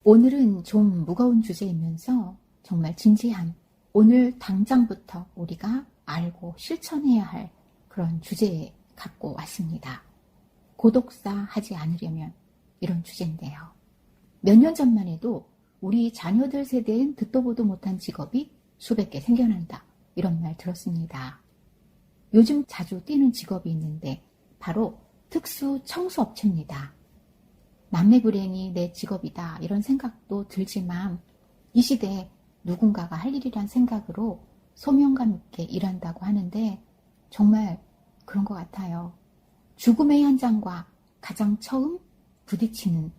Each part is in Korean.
오늘은 좀 무거운 주제이면서 정말 진지한, 오늘 당장부터 우리가 알고 실천해야 할 그런 주제 갖고 왔습니다. 고독사 하지 않으려면, 이런 주제인데요. 몇 년 전만 해도 우리 자녀들 세대엔 듣도 보도 못한 직업이 수백 개 생겨난다, 이런 말 들었습니다. 요즘 자주 뛰는 직업이 있는데 바로 특수 청소업체입니다. 남의 불행이 내 직업이다, 이런 생각도 들지만 이 시대에 누군가가 할 일이란 생각으로 소명감 있게 일한다고 하는데 정말 그런 것 같아요. 죽음의 현장과 가장 처음 부딪히는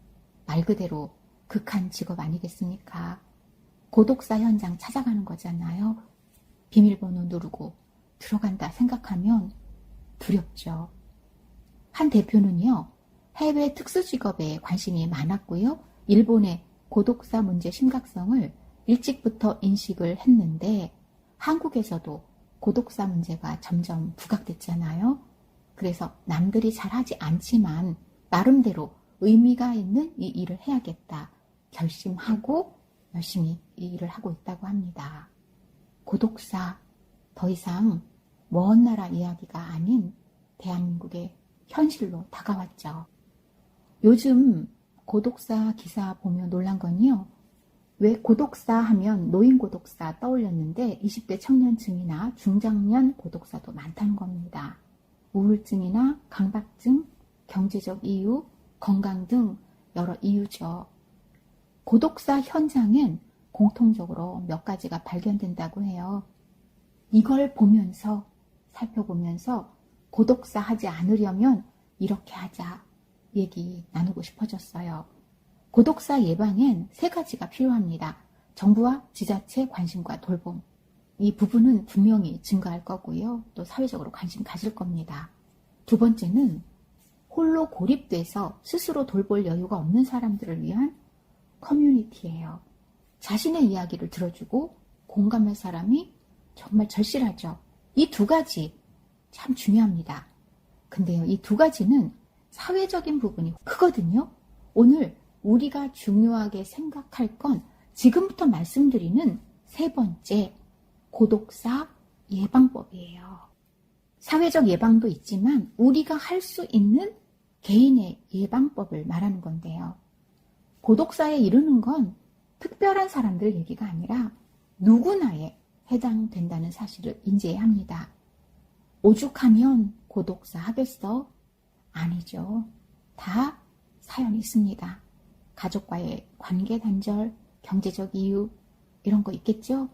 말 그대로 극한 직업 아니겠습니까? 고독사 현장 찾아가는 거잖아요. 비밀번호 누르고 들어간다 생각하면 두렵죠. 한 대표는요, 해외 특수직업에 관심이 많았고요. 일본의 고독사 문제 심각성을 일찍부터 인식을 했는데 한국에서도 고독사 문제가 점점 부각됐잖아요. 그래서 남들이 잘하지 않지만 나름대로 의미가 있는 이 일을 해야겠다 결심하고 열심히 이 일을 하고 있다고 합니다. 고독사, 더 이상 먼 나라 이야기가 아닌 대한민국의 현실로 다가왔죠. 요즘 고독사 기사 보면 놀란 건요. 왜 고독사 하면 노인 고독사 떠올렸는데 20대 청년층이나 중장년 고독사도 많다는 겁니다. 우울증이나 강박증, 경제적 이유, 건강 등 여러 이유죠. 고독사 현장엔 공통적으로 몇 가지가 발견된다고 해요. 이걸 보면서, 살펴보면서 고독사 하지 않으려면 이렇게 하자 얘기 나누고 싶어졌어요. 고독사 예방엔 3가지가 필요합니다. 정부와 지자체 관심과 돌봄. 이 부분은 분명히 증가할 거고요. 또 사회적으로 관심 가질 겁니다. 두 번째는 홀로 고립돼서 스스로 돌볼 여유가 없는 사람들을 위한 커뮤니티예요. 자신의 이야기를 들어주고 공감할 사람이 정말 절실하죠. 이 2가지 참 중요합니다. 근데요, 이 2가지는 사회적인 부분이 크거든요. 오늘 우리가 중요하게 생각할 건 지금부터 말씀드리는 3번째 고독사 예방법이에요. 사회적 예방도 있지만 우리가 할 수 있는 개인의 예방법을 말하는 건데요. 고독사에 이르는 건 특별한 사람들 얘기가 아니라 누구나에 해당된다는 사실을 인지해야 합니다. 오죽하면 고독사 하겠어? 아니죠. 다 사연이 있습니다. 가족과의 관계 단절, 경제적 이유 이런 거 있겠죠?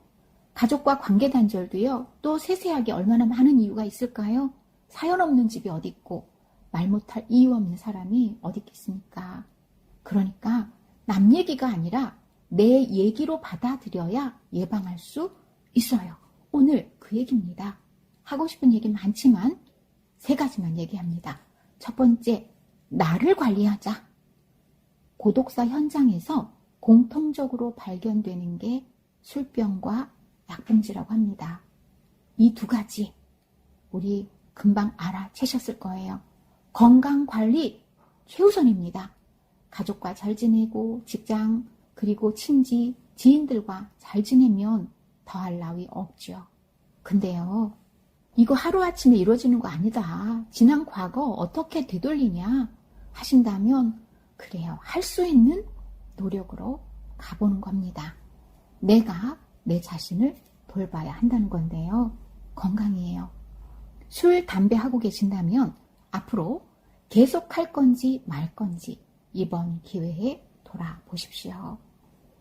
가족과 관계 단절도요. 또 세세하게 얼마나 많은 이유가 있을까요? 사연 없는 집이 어디 있고 말 못할 이유 없는 사람이 어디 있겠습니까? 그러니까 남 얘기가 아니라 내 얘기로 받아들여야 예방할 수 있어요. 오늘 그 얘기입니다. 하고 싶은 얘기 많지만 3가지만 얘기합니다. 첫 번째, 나를 관리하자. 고독사 현장에서 공통적으로 발견되는 게 술병과 약봉지라고 합니다. 이 2가지 우리 금방 알아채셨을 거예요. 건강관리 최우선입니다. 가족과 잘 지내고 직장 그리고 친지, 지인들과 잘 지내면 더할 나위 없죠. 근데요, 이거 하루아침에 이루어지는 거 아니다. 지난 과거 어떻게 되돌리냐 하신다면 그래요. 할 수 있는 노력으로 가보는 겁니다. 내가 내 자신을 돌봐야 한다는 건데요. 건강이에요. 술, 담배 하고 계신다면 앞으로 계속 할 건지 말 건지 이번 기회에 돌아보십시오.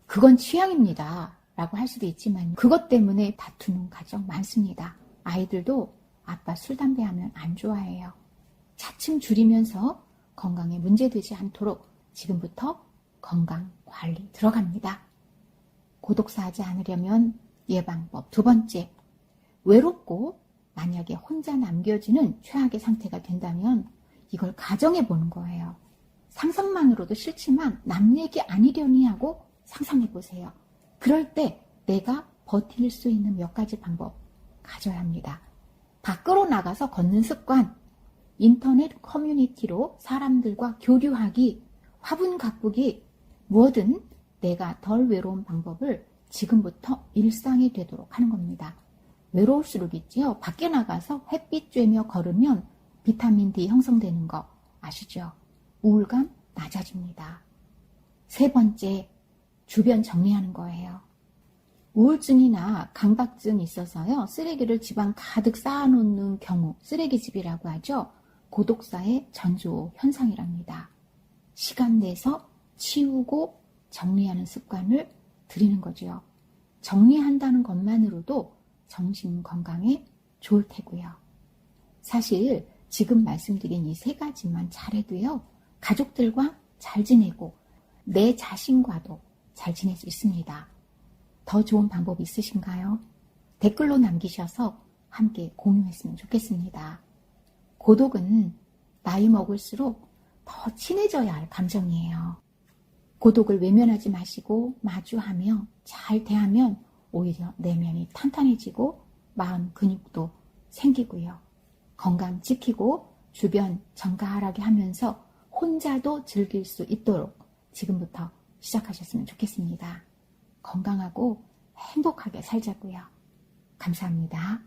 그건 취향입니다. 라고 할 수도 있지만 그것 때문에 다투는 가정 많습니다. 아이들도 아빠 술, 담배 하면 안 좋아해요. 차츰 줄이면서 건강에 문제되지 않도록 지금부터 건강관리 들어갑니다. 고독사 하지 않으려면 예방법 2번째, 외롭고 만약에 혼자 남겨지는 최악의 상태가 된다면 이걸 가정해 보는 거예요. 상상만으로도 싫지만 남 얘기 아니려니 하고 상상해 보세요. 그럴 때 내가 버틸 수 있는 몇 가지 방법 가져야 합니다. 밖으로 나가서 걷는 습관, 인터넷 커뮤니티로 사람들과 교류하기, 화분 가꾸기, 뭐든 내가 덜 외로운 방법을 지금부터 일상이 되도록 하는 겁니다. 외로울수록 있지요. 밖에 나가서 햇빛 쬐며 걸으면 비타민 D 형성되는 거 아시죠? 우울감 낮아집니다. 세 번째, 주변 정리하는 거예요. 우울증이나 강박증이 있어서요. 쓰레기를 집안 가득 쌓아놓는 경우, 쓰레기집이라고 하죠. 고독사의 전조 현상이랍니다. 시간 내서 치우고 정리하는 습관을 들이는 거죠. 정리한다는 것만으로도 정신 건강에 좋을 테고요. 사실 지금 말씀드린 이 세 가지만 잘해도요. 가족들과 잘 지내고 내 자신과도 잘 지낼 수 있습니다. 더 좋은 방법이 있으신가요? 댓글로 남기셔서 함께 공유했으면 좋겠습니다. 고독은 나이 먹을수록 더 친해져야 할 감정이에요. 고독을 외면하지 마시고 마주하며 잘 대하면 오히려 내면이 탄탄해지고 마음 근육도 생기고요. 건강 지키고 주변 정갈하게 하면서 혼자도 즐길 수 있도록 지금부터 시작하셨으면 좋겠습니다. 건강하고 행복하게 살자고요. 감사합니다.